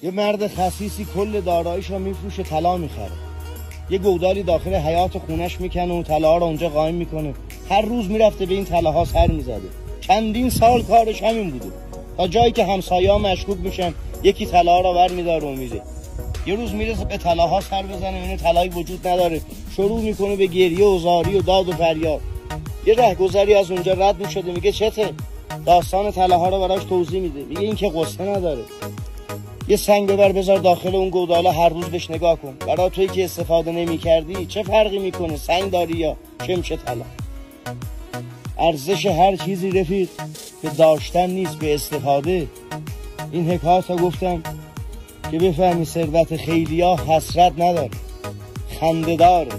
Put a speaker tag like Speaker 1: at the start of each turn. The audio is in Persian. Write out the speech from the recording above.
Speaker 1: یه مرد خسیسی کل داراییشو میفروشه طلا میخره. یه گودالی داخل حیاط خونش میکنه و طلاها رو اونجا قایم میکنه. هر روز میرفته به این طلاها سر میزده. چندین سال کارش همین بوده. تا جایی که همسایه‌ها مشکوک میشن یکی طلاها رو برمی‌داره و میره. یه روز میرسه به طلاها سر بزنه، اینه طلایی وجود نداره. شروع میکنه به گریه و زاری و داد و فریاد. یه رهگذری از اونجا رد میشده، میگه چته؟ داستان طلاها رو براش توضیح میده. میگه این که قصه نداره. یه سنگ ببر بذار داخل اون گوداله، هر روز بهش نگاه کن. برای تویی که استفاده نمی‌کردی چه فرقی میکنه سنگ داری یا چمچه طلا؟ ارزش هر چیزی رفیق به داشتن نیست، به استفاده. این حکایت ها گفتم که بفهمی ثروت خیلیا حسرت نداره، خنده داره.